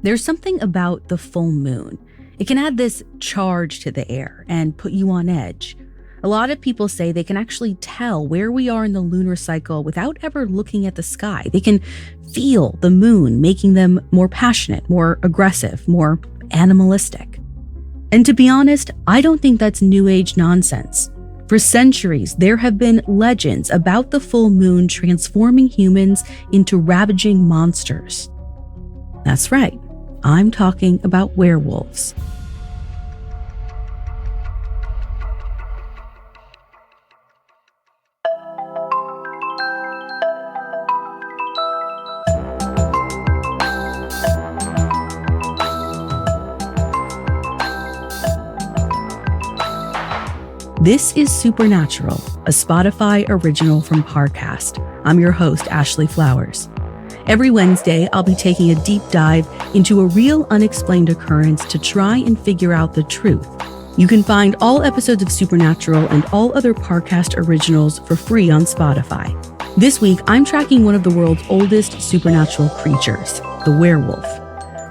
There's something about the full moon. It can add this charge to the air and put you on edge. A lot of people say they can actually tell where we are in the lunar cycle without ever looking at the sky. They can feel the moon making them more passionate, more aggressive, more animalistic. And to be honest, I don't think that's New Age nonsense. For centuries, there have been legends about the full moon transforming humans into ravaging monsters. That's right, I'm talking about werewolves. This is Supernatural, a Spotify original from Parcast. I'm your host, Ashley Flowers. Every Wednesday, I'll be taking a deep dive into a real unexplained occurrence to try and figure out the truth. You can find all episodes of Supernatural and all other Parcast originals for free on Spotify. This week, I'm tracking one of the world's oldest supernatural creatures, the werewolf.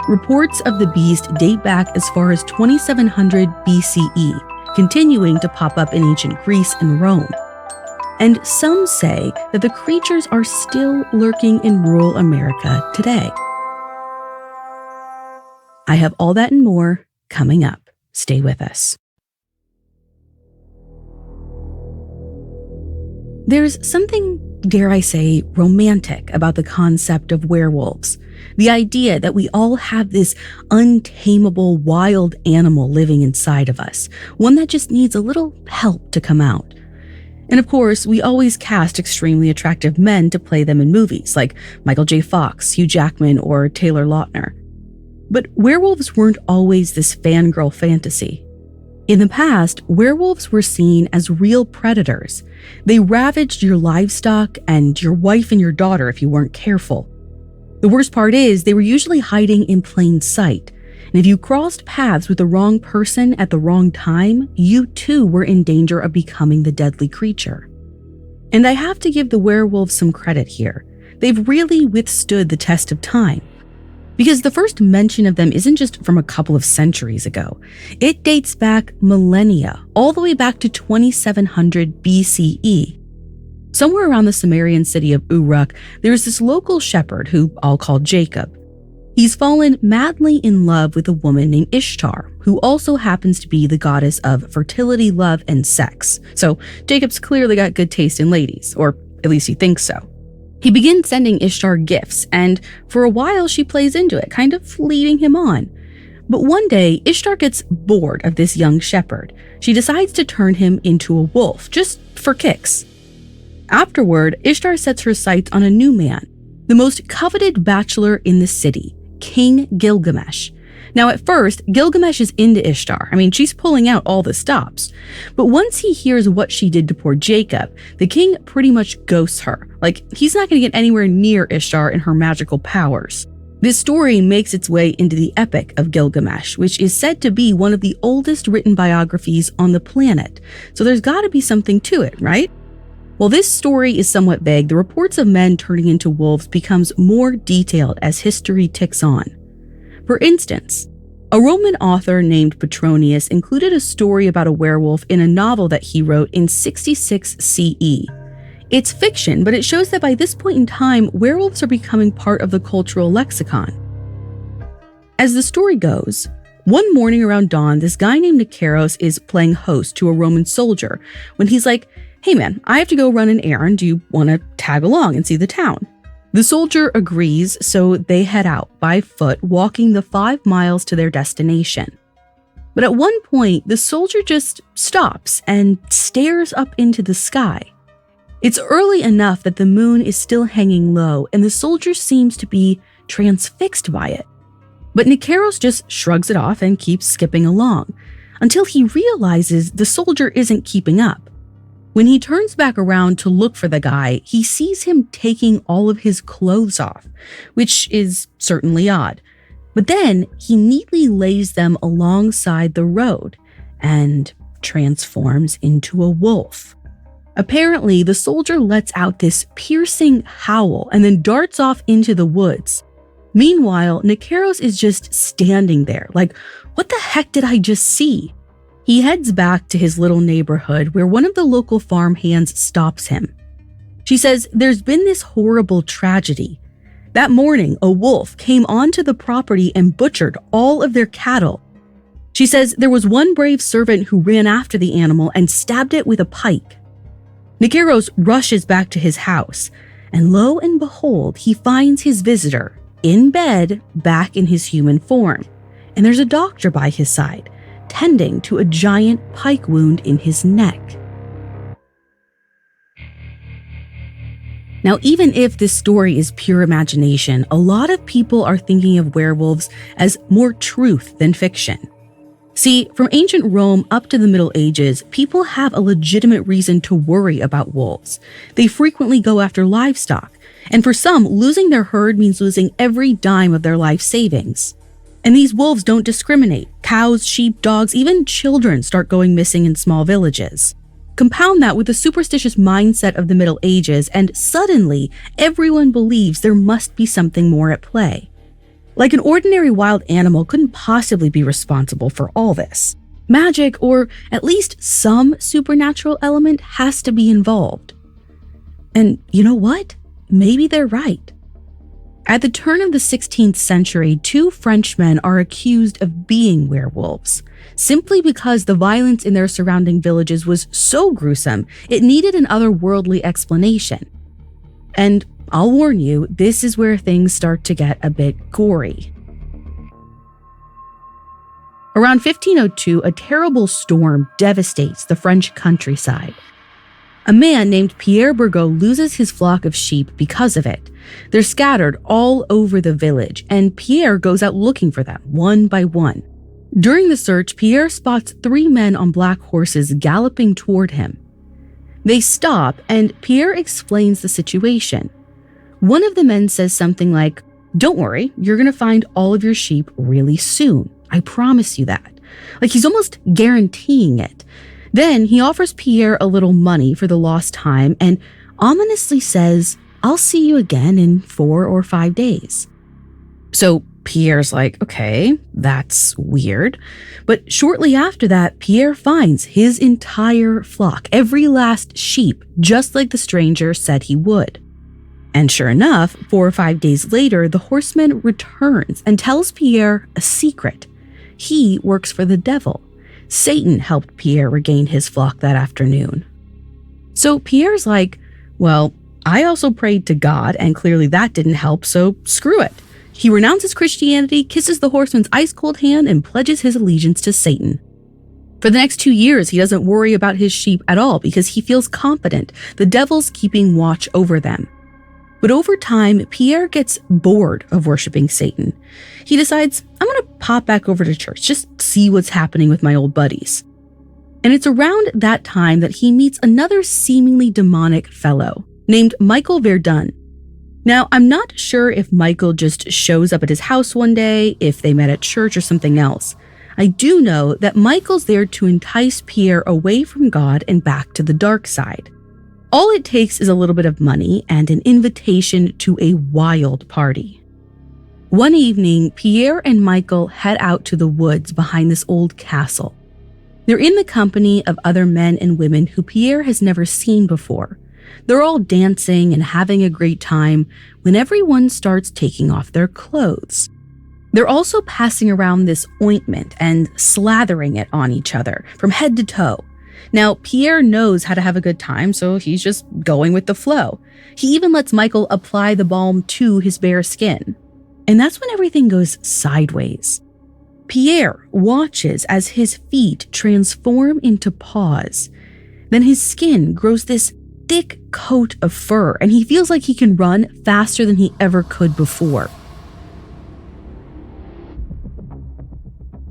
Reports of the beast date back as far as 2700 BCE, continuing to pop up in ancient Greece and Rome. And some say that the creatures are still lurking in rural America today. I have all that and more coming up. Stay with us. There's something, dare I say, romantic about the concept of werewolves. The idea that we all have this untamable wild animal living inside of us, one that just needs a little help to come out. And of course, we always cast extremely attractive men to play them in movies, like Michael J. Fox, Hugh Jackman, or Taylor Lautner. But werewolves weren't always this fangirl fantasy. In the past, werewolves were seen as real predators. They ravaged your livestock and your wife and your daughter if you weren't careful. The worst part is they were usually hiding in plain sight. And if you crossed paths with the wrong person at the wrong time, you too were in danger of becoming the deadly creature. And I have to give the werewolves some credit here. They've really withstood the test of time. Because the first mention of them isn't just from a couple of centuries ago. It dates back millennia, all the way back to 2700 BCE. Somewhere around the Sumerian city of Uruk, there's this local shepherd who I'll call Jacob. He's fallen madly in love with a woman named Ishtar, who also happens to be the goddess of fertility, love, and sex. So Jacob's clearly got good taste in ladies, or at least he thinks so. He begins sending Ishtar gifts, and for a while she plays into it, kind of leading him on. But one day, Ishtar gets bored of this young shepherd. She decides to turn him into a wolf, just for kicks. Afterward, Ishtar sets her sights on a new man, the most coveted bachelor in the city, King Gilgamesh. Now at first, Gilgamesh is into Ishtar. She's pulling out all the stops. But once he hears what she did to poor Jacob, the king pretty much ghosts her. He's not going to get anywhere near Ishtar and her magical powers. This story makes its way into the Epic of Gilgamesh, which is said to be one of the oldest written biographies on the planet. So there's got to be something to it, right? While this story is somewhat vague, the reports of men turning into wolves becomes more detailed as history ticks on. For instance, a Roman author named Petronius included a story about a werewolf in a novel that he wrote in 66 CE. It's fiction, but it shows that by this point in time, werewolves are becoming part of the cultural lexicon. As the story goes, one morning around dawn, this guy named Nikaros is playing host to a Roman soldier when he's like, "Hey man, I have to go run an errand. Do you want to tag along and see the town?" The soldier agrees, so they head out by foot, walking the 5 miles to their destination. But at one point, the soldier just stops and stares up into the sky. It's early enough that the moon is still hanging low, and the soldier seems to be transfixed by it. But Nikaros just shrugs it off and keeps skipping along, until he realizes the soldier isn't keeping up. When he turns back around to look for the guy, he sees him taking all of his clothes off, which is certainly odd. But then he neatly lays them alongside the road and transforms into a wolf. Apparently, the soldier lets out this piercing howl and then darts off into the woods. Meanwhile, Nikeros is just standing there, like, what the heck did I just see? He heads back to his little neighborhood where one of the local farmhands stops him. She says there's been this horrible tragedy. That morning, a wolf came onto the property and butchered all of their cattle. She says there was one brave servant who ran after the animal and stabbed it with a pike. Nikeros rushes back to his house, and lo and behold, he finds his visitor in bed, back in his human form, and there's a doctor by his side, tending to a giant pike wound in his neck. Now, even if this story is pure imagination, a lot of people are thinking of werewolves as more truth than fiction. See, from ancient Rome up to the Middle Ages, people have a legitimate reason to worry about wolves. They frequently go after livestock, and for some, losing their herd means losing every dime of their life savings. And these wolves don't discriminate. Cows, sheep, dogs, even children start going missing in small villages. Compound that with the superstitious mindset of the Middle Ages, and suddenly everyone believes there must be something more at play. Like an ordinary wild animal couldn't possibly be responsible for all this. Magic, or at least some supernatural element, has to be involved. And you know what? Maybe they're right. At the turn of the 16th century, 2 Frenchmen are accused of being werewolves, simply because the violence in their surrounding villages was so gruesome, it needed an otherworldly explanation. And I'll warn you, this is where things start to get a bit gory. Around 1502, a terrible storm devastates the French countryside. A man named Pierre Burgot loses his flock of sheep because of it. They're scattered all over the village, and Pierre goes out looking for them, one by one. During the search, Pierre spots 3 men on black horses galloping toward him. They stop, and Pierre explains the situation. One of the men says something like, "Don't worry, you're going to find all of your sheep really soon. I promise you that." Like he's almost guaranteeing it. Then he offers Pierre a little money for the lost time and ominously says, "I'll see you again in 4 or 5 days." So Pierre's like, okay, that's weird. But shortly after that, Pierre finds his entire flock, every last sheep, just like the stranger said he would. And sure enough, 4 or 5 days later, the horseman returns and tells Pierre a secret. He works for the devil. Satan helped Pierre regain his flock that afternoon. So Pierre's like, well, I also prayed to God, and clearly that didn't help, so screw it. He renounces Christianity, kisses the horseman's ice-cold hand, and pledges his allegiance to Satan. For the next 2 years, he doesn't worry about his sheep at all because he feels confident the devil's keeping watch over them. But over time, Pierre gets bored of worshiping Satan. He decides, I'm going to pop back over to church, just see what's happening with my old buddies. And it's around that time that he meets another seemingly demonic fellow named Michael Verdun. Now, I'm not sure if Michael just shows up at his house one day, if they met at church or something else. I do know that Michael's there to entice Pierre away from God and back to the dark side. All it takes is a little bit of money and an invitation to a wild party. One evening, Pierre and Michael head out to the woods behind this old castle. They're in the company of other men and women who Pierre has never seen before. They're all dancing and having a great time when everyone starts taking off their clothes. They're also passing around this ointment and slathering it on each other from head to toe. Now, Pierre knows how to have a good time, so he's just going with the flow. He even lets Michael apply the balm to his bare skin. And that's when everything goes sideways. Pierre watches as his feet transform into paws. Then his skin grows this thick coat of fur, and he feels like he can run faster than he ever could before.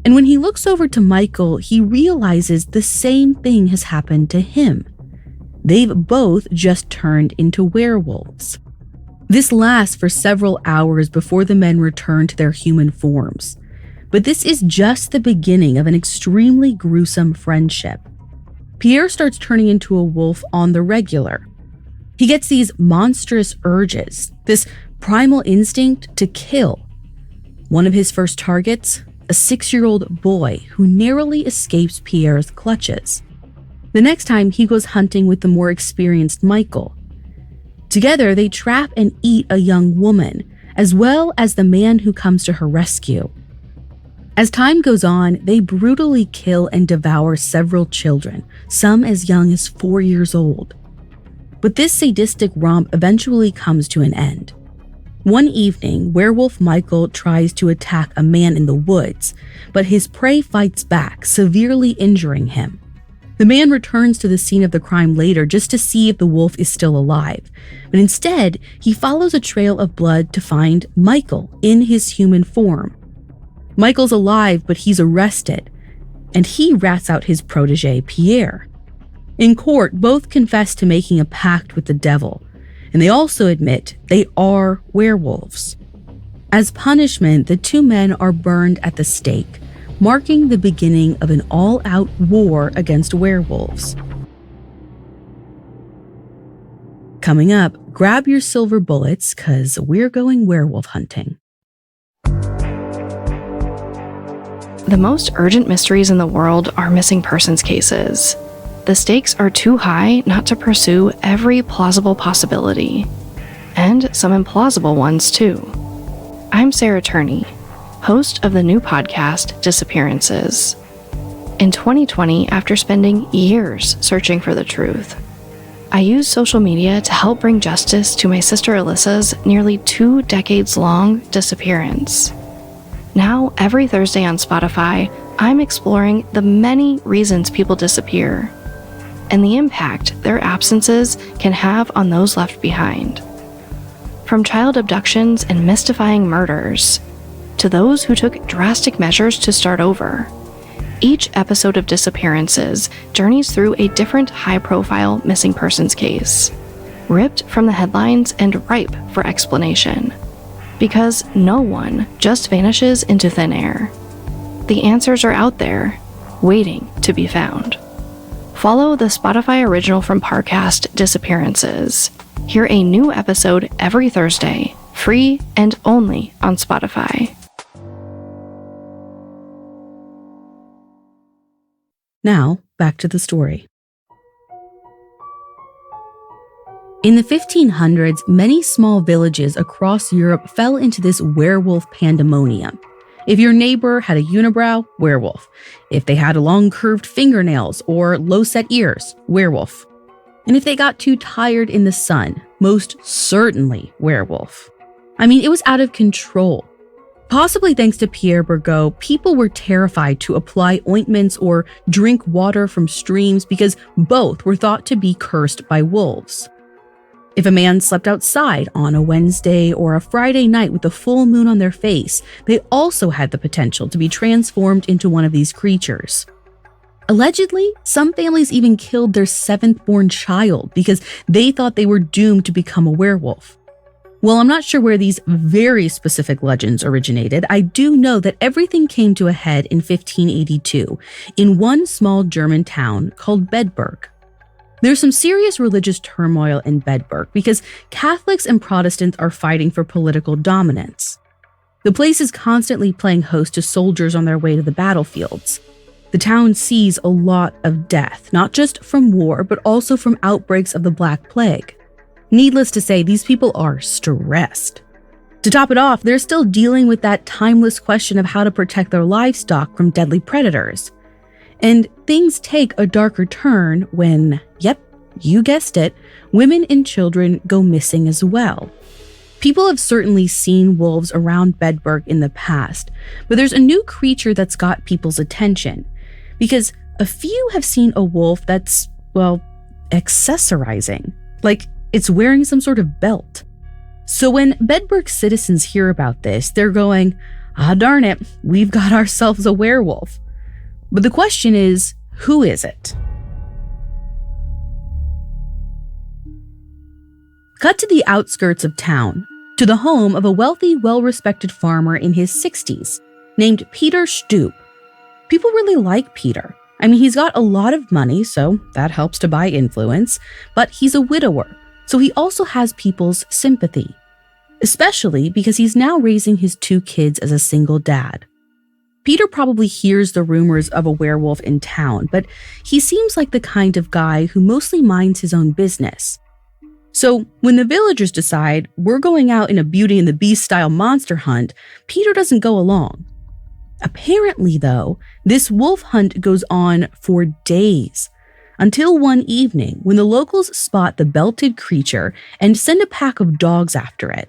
And when he looks over to Michael, he realizes the same thing has happened to him. They've both just turned into werewolves. This lasts for several hours before the men return to their human forms. But this is just the beginning of an extremely gruesome friendship. Pierre starts turning into a wolf on the regular. He gets these monstrous urges, this primal instinct to kill, One of his first targets, a 6-year-old boy who narrowly escapes Pierre's clutches. The next time, he goes hunting with the more experienced Michael. Together, they trap and eat a young woman, as well as the man who comes to her rescue. As time goes on, they brutally kill and devour several children, some as young as 4 years old. But this sadistic romp eventually comes to an end. One evening, werewolf Michael tries to attack a man in the woods, but his prey fights back, severely injuring him. The man returns to the scene of the crime later just to see if the wolf is still alive, but instead, he follows a trail of blood to find Michael in his human form. Michael's alive, but he's arrested, and he rats out his protege, Pierre. In court, both confess to making a pact with the devil, and they also admit they are werewolves. As punishment, the two men are burned at the stake, marking the beginning of an all-out war against werewolves. Coming up, grab your silver bullets, 'cause we're going werewolf hunting. The most urgent mysteries in the world are missing persons cases. The stakes are too high not to pursue every plausible possibility, and some implausible ones too. I'm Sarah Turney, host of the new podcast, Disappearances. In 2020, after spending years searching for the truth, I used social media to help bring justice to my sister Alyssa's nearly 2 decades-long disappearance. Now, every Thursday on Spotify, I'm exploring the many reasons people disappear and the impact their absences can have on those left behind. From child abductions and mystifying murders to those who took drastic measures to start over, each episode of Disappearances journeys through a different high-profile missing persons case, ripped from the headlines and ripe for explanation. Because no one just vanishes into thin air. The answers are out there, waiting to be found. Follow the Spotify original from Parcast, Disappearances. Hear a new episode every Thursday, free and only on Spotify. Now, back to the story. In the 1500s, many small villages across Europe fell into this werewolf pandemonium. If your neighbor had a unibrow, werewolf. If they had long curved fingernails or low-set ears, werewolf. And if they got too tired in the sun, most certainly werewolf. I mean, it was out of control. Possibly thanks to Pierre Bergot, people were terrified to apply ointments or drink water from streams because both were thought to be cursed by wolves. If a man slept outside on a Wednesday or a Friday night with the full moon on their face, they also had the potential to be transformed into one of these creatures. Allegedly, some families even killed their 7th-born child because they thought they were doomed to become a werewolf. While I'm not sure where these very specific legends originated, I do know that everything came to a head in 1582 in one small German town called Bedburg. There's some serious religious turmoil in Bedburg because Catholics and Protestants are fighting for political dominance. The place is constantly playing host to soldiers on their way to the battlefields. The town sees a lot of death, not just from war, but also from outbreaks of the Black Plague. Needless to say, these people are stressed. To top it off, they're still dealing with that timeless question of how to protect their livestock from deadly predators. And things take a darker turn when, yep, you guessed it, women and children go missing as well. People have certainly seen wolves around Bedburg in the past, but there's a new creature that's got people's attention. Because a few have seen a wolf that's, well, accessorizing. Like it's wearing some sort of belt. So when Bedburg citizens hear about this, they're going, darn it, we've got ourselves a werewolf. But the question is, who is it? Cut to the outskirts of town, to the home of a wealthy, well-respected farmer in his 60s, named Peter Stoop. People really like Peter. I mean, he's got a lot of money, so that helps to buy influence, but he's a widower, so he also has people's sympathy. especially because he's now raising his 2 kids as a single dad. Peter probably hears the rumors of a werewolf in town, but he seems like the kind of guy who mostly minds his own business. So when the villagers decide we're going out in a Beauty and the Beast style monster hunt, Peter doesn't go along. Apparently, though, this wolf hunt goes on for days, until one evening when the locals spot the belted creature and send a pack of dogs after it.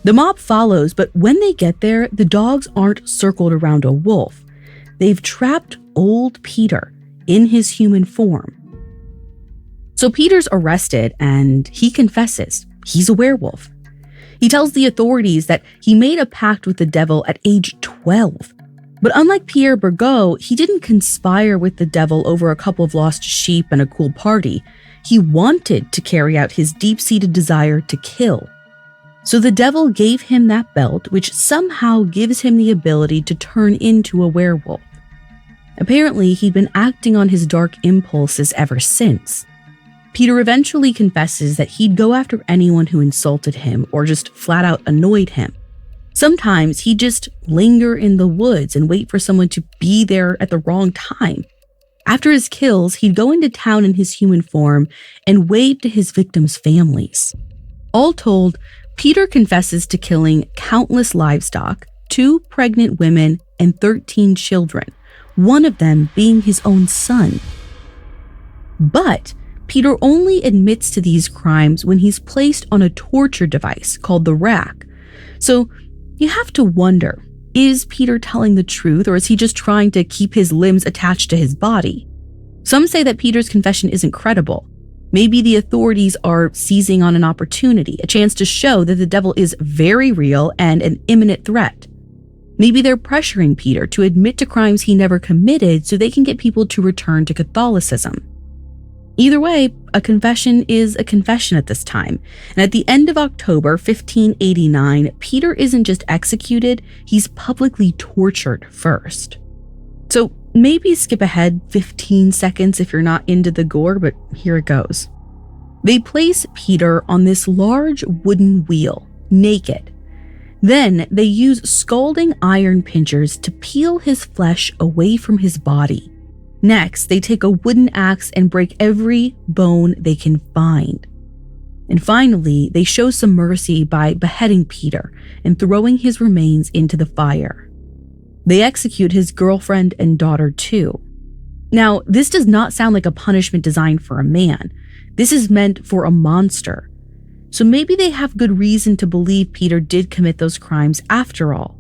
The mob follows, but when they get there, the dogs aren't circled around a wolf. They've trapped old Peter in his human form. So Peter's arrested and he confesses he's a werewolf. He tells the authorities that he made a pact with the devil at age 12. But unlike Pierre Bergot, he didn't conspire with the devil over a couple of lost sheep and a cool party. He wanted to carry out his deep-seated desire to kill. So the devil gave him that belt, which somehow gives him the ability to turn into a werewolf. Apparently, he'd been acting on his dark impulses ever since. Peter eventually confesses that he'd go after anyone who insulted him or just flat out annoyed him. Sometimes he'd just linger in the woods and wait for someone to be there at the wrong time. After his kills, he'd go into town in his human form and wave to his victims' families. All told, Peter confesses to killing countless livestock, 2 pregnant women, and 13 children, one of them being his own son. But Peter only admits to these crimes when he's placed on a torture device called the rack. So you have to wonder, is Peter telling the truth, or is he just trying to keep his limbs attached to his body? Some say that Peter's confession isn't credible. Maybe the authorities are seizing on an opportunity, a chance to show that the devil is very real and an imminent threat. Maybe they're pressuring Peter to admit to crimes he never committed so they can get people to return to Catholicism. Either way, a confession is a confession at this time, and at the end of October 1589, Peter isn't just executed, he's publicly tortured first. So maybe skip ahead 15 seconds if you're not into the gore, but here it goes. They place Peter on this large wooden wheel, naked. Then they use scalding iron pincers to peel his flesh away from his body. Next, they take a wooden axe and break every bone they can find. And finally, they show some mercy by beheading Peter and throwing his remains into the fire. They execute his girlfriend and daughter too. Now, this does not sound like a punishment designed for a man. This is meant for a monster. So maybe they have good reason to believe Peter did commit those crimes after all.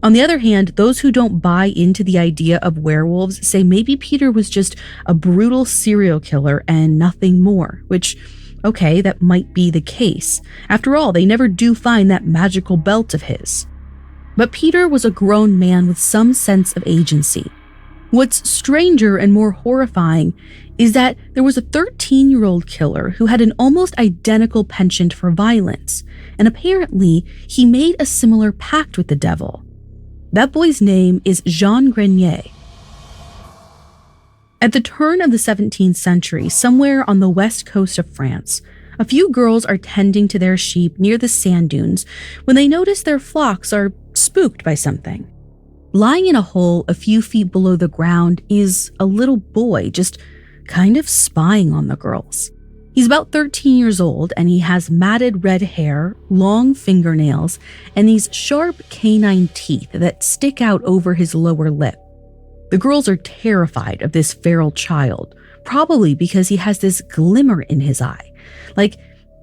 On the other hand, those who don't buy into the idea of werewolves say maybe Peter was just a brutal serial killer and nothing more, which, okay, that might be the case. After all, they never do find that magical belt of his. But Peter was a grown man with some sense of agency. What's stranger and more horrifying is that there was a 13-year-old killer who had an almost identical penchant for violence, and apparently he made a similar pact with the devil. That boy's name is Jean Grenier. At the turn of the 17th century, somewhere on the west coast of France, a few girls are tending to their sheep near the sand dunes when they notice their flocks are spooked by something. Lying in a hole a few feet below the ground is a little boy just kind of spying on the girls. He's about 13 years old and he has matted red hair, long fingernails, and these sharp canine teeth that stick out over his lower lip. The girls are terrified of this feral child, probably because he has this glimmer in his eye, like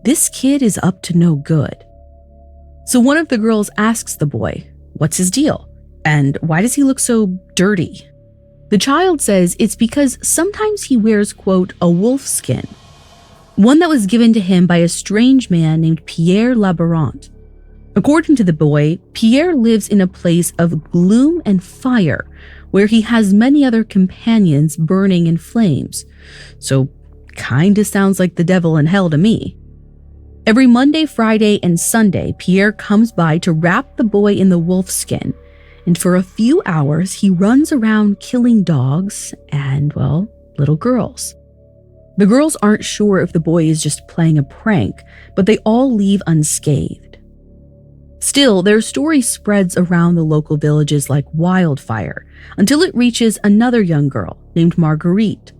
this kid is up to no good. So one of the girls asks the boy, what's his deal? And why does he look so dirty? The child says it's because sometimes he wears, quote, a wolf skin, one that was given to him by a strange man named Pierre Labarant. According to the boy, Pierre lives in a place of gloom and fire, where he has many other companions burning in flames. So kinda sounds like the devil in hell to me. Every Monday, Friday, and Sunday, Pierre comes by to wrap the boy in the wolf skin, and for a few hours he runs around killing dogs and, well, little girls. The girls aren't sure if the boy is just playing a prank, but they all leave unscathed. Still, their story spreads around the local villages like wildfire until it reaches another young girl named Marguerite,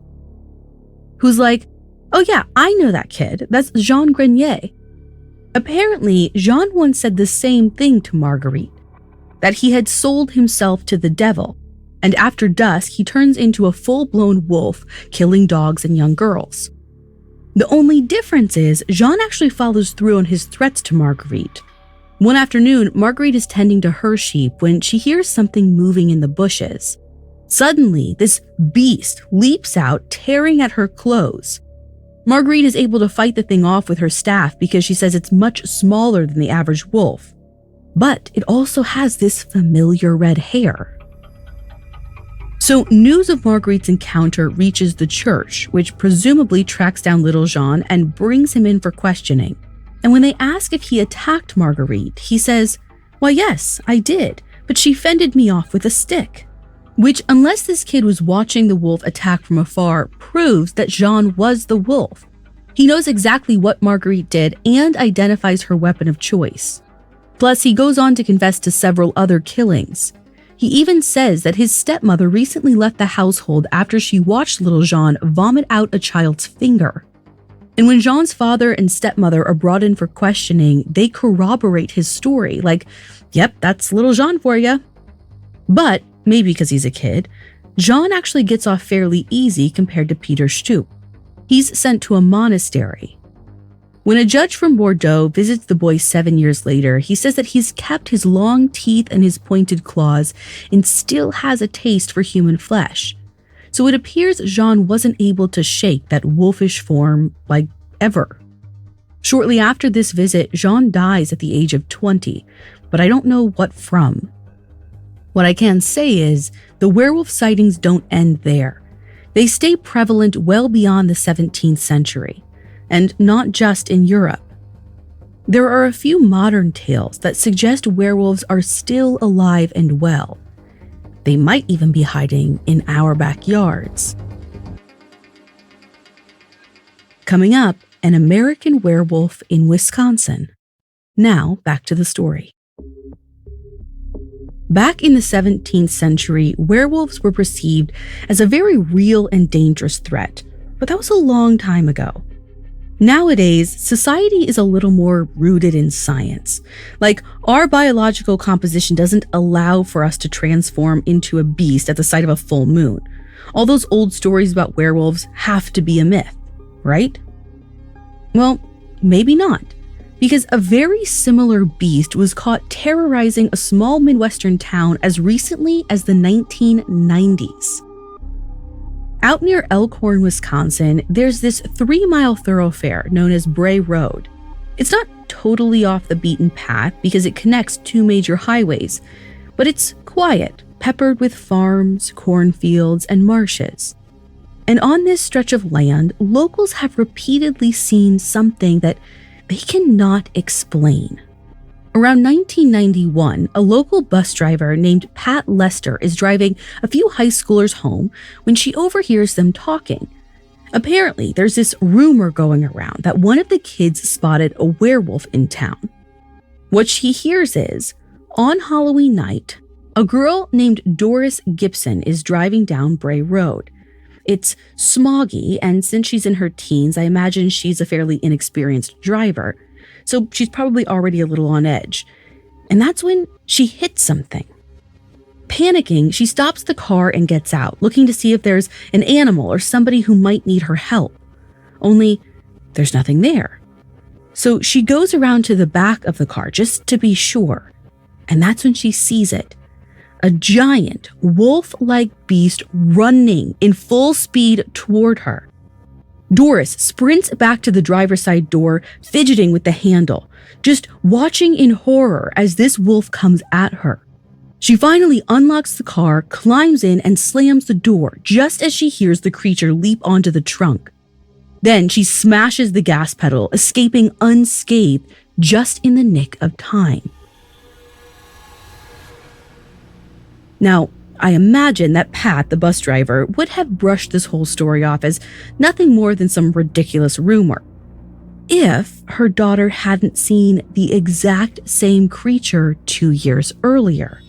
who's like, "Oh yeah, I know that kid. That's Jean Grenier." Apparently, Jean once said the same thing to Marguerite, that he had sold himself to the devil, and after dusk, he turns into a full-blown wolf, killing dogs and young girls. The only difference is Jean actually follows through on his threats to Marguerite. One afternoon, Marguerite is tending to her sheep when she hears something moving in the bushes. Suddenly, this beast leaps out, tearing at her clothes. Marguerite is able to fight the thing off with her staff because she says it's much smaller than the average wolf. But it also has this familiar red hair. So news of Marguerite's encounter reaches the church, which presumably tracks down little Jean and brings him in for questioning. And when they ask if he attacked Marguerite, he says, "Why yes, I did, but she fended me off with a stick." Which, unless this kid was watching the wolf attack from afar, proves that Jean was the wolf. He knows exactly what Marguerite did and identifies her weapon of choice. Plus, he goes on to confess to several other killings. He even says that his stepmother recently left the household after she watched little Jean vomit out a child's finger. And when Jean's father and stepmother are brought in for questioning, they corroborate his story, like, "Yep, that's little Jean for you." But, maybe because he's a kid, Jean actually gets off fairly easy compared to Peter Stoop. He's sent to a monastery. When a judge from Bordeaux visits the boy 7 years later, he says that he's kept his long teeth and his pointed claws and still has a taste for human flesh. So it appears Jean wasn't able to shake that wolfish form, like, ever. Shortly after this visit, Jean dies at the age of 20, but I don't know what from. What I can say is, the werewolf sightings don't end there. They stay prevalent well beyond the 17th century, and not just in Europe. There are a few modern tales that suggest werewolves are still alive and well. They might even be hiding in our backyards. Coming up, an American werewolf in Wisconsin. Now, back to the story. Back in the 17th century, werewolves were perceived as a very real and dangerous threat, but that was a long time ago. Nowadays, society is a little more rooted in science. Like, our biological composition doesn't allow for us to transform into a beast at the sight of a full moon. All those old stories about werewolves have to be a myth, right? Well, maybe not, because a very similar beast was caught terrorizing a small Midwestern town as recently as the 1990s. Out near Elkhorn, Wisconsin, there's this 3-mile thoroughfare known as Bray Road. It's not totally off the beaten path because it connects 2 major highways, but it's quiet, peppered with farms, cornfields, and marshes. And on this stretch of land, locals have repeatedly seen something that they cannot explain. Around 1991, a local bus driver named Pat Lester is driving a few high schoolers home when she overhears them talking. Apparently, there's this rumor going around that one of the kids spotted a werewolf in town. What she hears is, on Halloween night, a girl named Doris Gibson is driving down Bray Road. It's smoggy, and since she's in her teens, I imagine she's a fairly inexperienced driver. So she's probably already a little on edge. And that's when she hits something. Panicking, she stops the car and gets out, looking to see if there's an animal or somebody who might need her help. Only, there's nothing there. So she goes around to the back of the car just to be sure. And that's when she sees it. A giant, wolf-like beast running in full speed toward her. Doris sprints back to the driver's side door, fidgeting with the handle, just watching in horror as this wolf comes at her. She finally unlocks the car, climbs in, and slams the door just as she hears the creature leap onto the trunk. Then she smashes the gas pedal, escaping unscathed just in the nick of time. Now, I imagine that Pat, the bus driver, would have brushed this whole story off as nothing more than some ridiculous rumor. if her daughter hadn't seen the exact same creature 2 years earlier.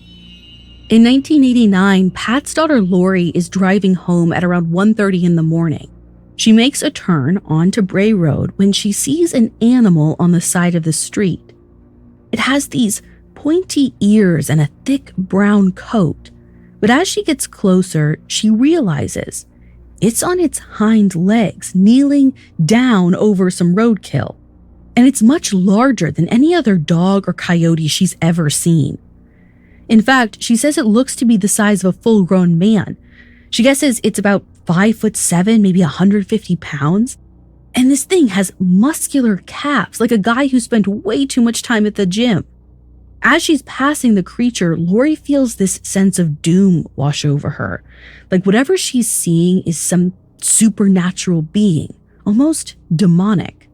In 1989, Pat's daughter Lori is driving home at around 1:30 in the morning. She makes a turn onto Bray Road when she sees an animal on the side of the street. It has these pointy ears and a thick brown coat, but as she gets closer, she realizes it's on its hind legs, kneeling down over some roadkill. And it's much larger than any other dog or coyote she's ever seen. In fact, she says it looks to be the size of a full-grown man. She guesses it's about 5'7", maybe 150 pounds. And this thing has muscular calves, like a guy who spent way too much time at the gym. As she's passing the creature, Lori feels this sense of doom wash over her. Like whatever she's seeing is some supernatural being, almost demonic.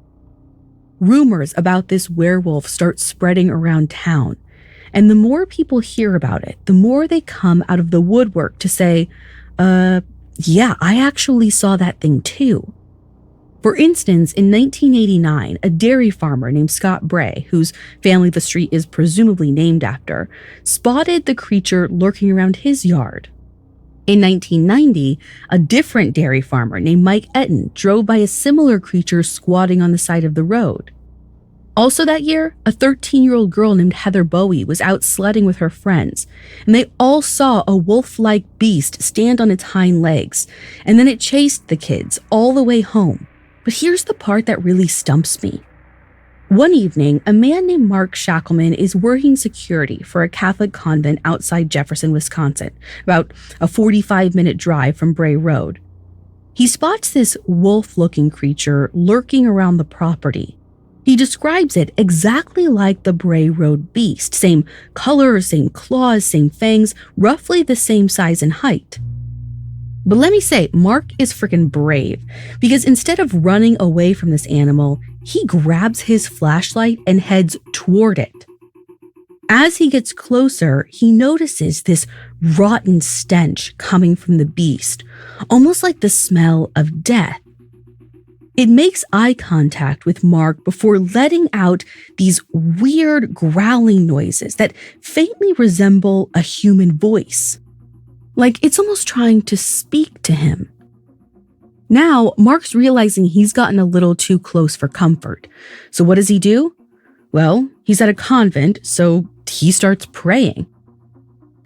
Rumors about this werewolf start spreading around town. And the more people hear about it, the more they come out of the woodwork to say, yeah, I actually saw that thing too. For instance, in 1989, a dairy farmer named Scott Bray, whose family the street is presumably named after, spotted the creature lurking around his yard. In 1990, a different dairy farmer named Mike Etten drove by a similar creature squatting on the side of the road. Also that year, a 13-year-old girl named Heather Bowie was out sledding with her friends, and they all saw a wolf-like beast stand on its hind legs, and then it chased the kids all the way home. But here's the part that really stumps me. One evening, a man named Mark Shackleman is working security for a Catholic convent outside Jefferson, Wisconsin, about a 45-minute drive from Bray Road. He spots this wolf-looking creature lurking around the property. He describes it exactly like the Bray Road beast, same color, same claws, same fangs, roughly the same size and height. But let me say, Mark is freaking brave, because instead of running away from this animal, he grabs his flashlight and heads toward it. As he gets closer, he notices this rotten stench coming from the beast, almost like the smell of death. It makes eye contact with Mark before letting out these weird growling noises that faintly resemble a human voice. Like it's almost trying to speak to him. Now, Mark's realizing he's gotten a little too close for comfort. So what does he do? Well, he's at a convent, so he starts praying.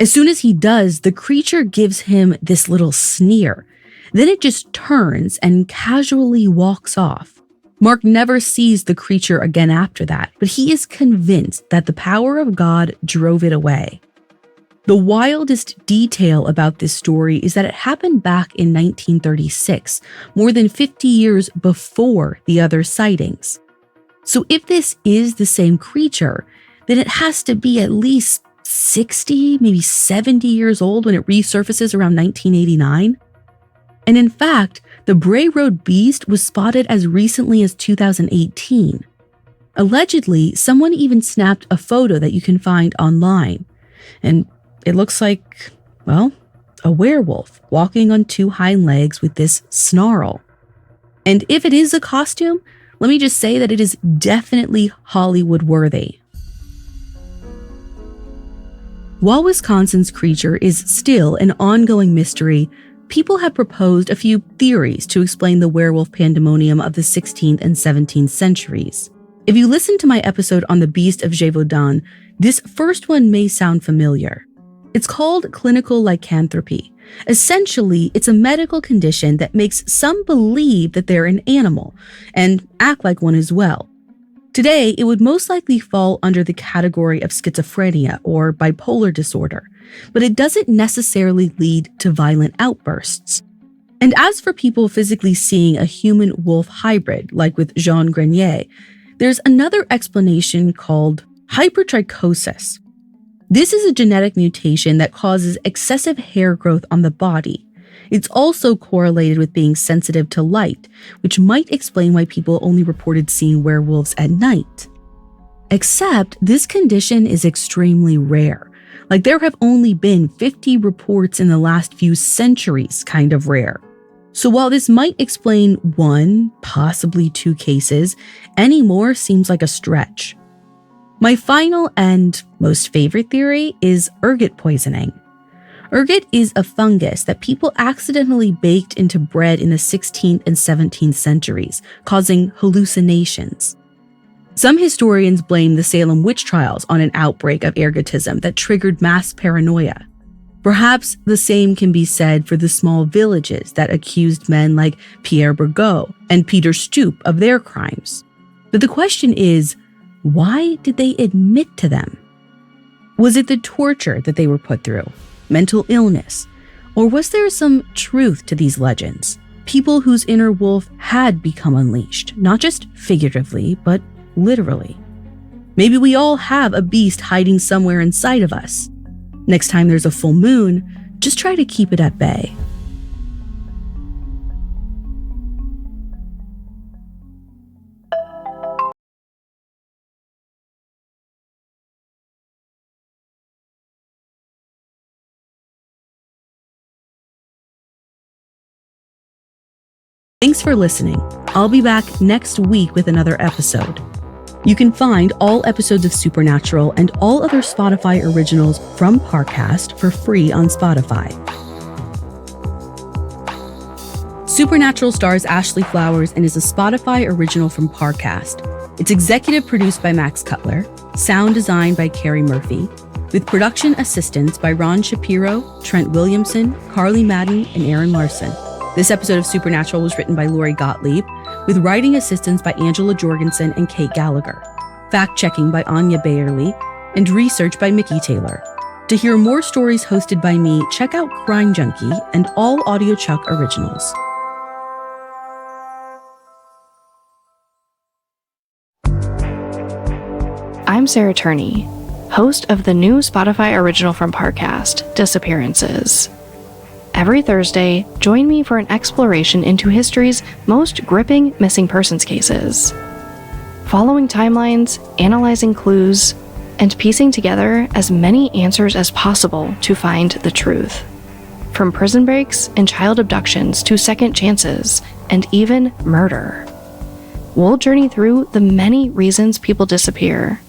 As soon as he does, the creature gives him this little sneer. Then it just turns and casually walks off. Mark never sees the creature again after that, but he is convinced that the power of God drove it away. The wildest detail about this story is that it happened back in 1936, more than 50 years before the other sightings. So if this is the same creature, then it has to be at least 60, maybe 70 years old when it resurfaces around 1989. And in fact, the Bray Road beast was spotted as recently as 2018. Allegedly, someone even snapped a photo that you can find online. And it looks like, well, a werewolf walking on two hind legs with this snarl. And if it is a costume, let me just say that it is definitely Hollywood worthy. While Wisconsin's creature is still an ongoing mystery, people have proposed a few theories to explain the werewolf pandemonium of the 16th and 17th centuries. If you listen to my episode on the Beast of Gévaudan, this first one may sound familiar. It's called clinical lycanthropy. Essentially, it's a medical condition that makes some believe that they're an animal and act like one as well. Today, it would most likely fall under the category of schizophrenia or bipolar disorder, but it doesn't necessarily lead to violent outbursts. And as for people physically seeing a human-wolf hybrid, like with Jean Grenier, there's another explanation called hypertrichosis. This is a genetic mutation that causes excessive hair growth on the body. It's also correlated with being sensitive to light, which might explain why people only reported seeing werewolves at night. Except this condition is extremely rare. Like there have only been 50 reports in the last few centuries, kind of rare. So while this might explain one, possibly two cases, any more seems like a stretch. My final and most favorite theory is ergot poisoning. Ergot is a fungus that people accidentally baked into bread in the 16th and 17th centuries, causing hallucinations. Some historians blame the Salem witch trials on an outbreak of ergotism that triggered mass paranoia. Perhaps the same can be said for the small villages that accused men like Pierre Bergot and Peter Stoop of their crimes. But the question is, why did they admit to them? Was it the torture that they were put through, mental illness, or was there some truth to these legends? People whose inner wolf had become unleashed, not just figuratively, but literally. Maybe we all have a beast hiding somewhere inside of us. Next time there's a full moon, just try to keep it at bay. Thanks for listening. I'll be back next week with another episode. You can find all episodes of Supernatural and all other Spotify originals from Parcast for free on Spotify. Supernatural stars Ashley Flowers and is a Spotify original from Parcast. It's executive produced by Max Cutler, sound designed by Carrie Murphy, with production assistance by Ron Shapiro, Trent Williamson, Carly Madden, and Aaron Larson. This episode of Supernatural was written by Lori Gottlieb, with writing assistance by Angela Jorgensen and Kate Gallagher, fact-checking by Anya Bayerly, and research by Mickey Taylor. To hear more stories hosted by me, check out Crime Junkie and all AudioChuck originals. I'm Sarah Turney, host of the new Spotify original from Parcast, Disappearances. Every Thursday, join me for an exploration into history's most gripping missing persons cases. Following timelines, analyzing clues, and piecing together as many answers as possible to find the truth. From prison breaks and child abductions to second chances, and even murder. We'll journey through the many reasons people disappear.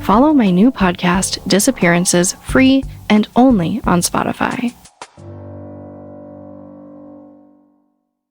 Follow my new podcast, Disappearances, free and only on Spotify.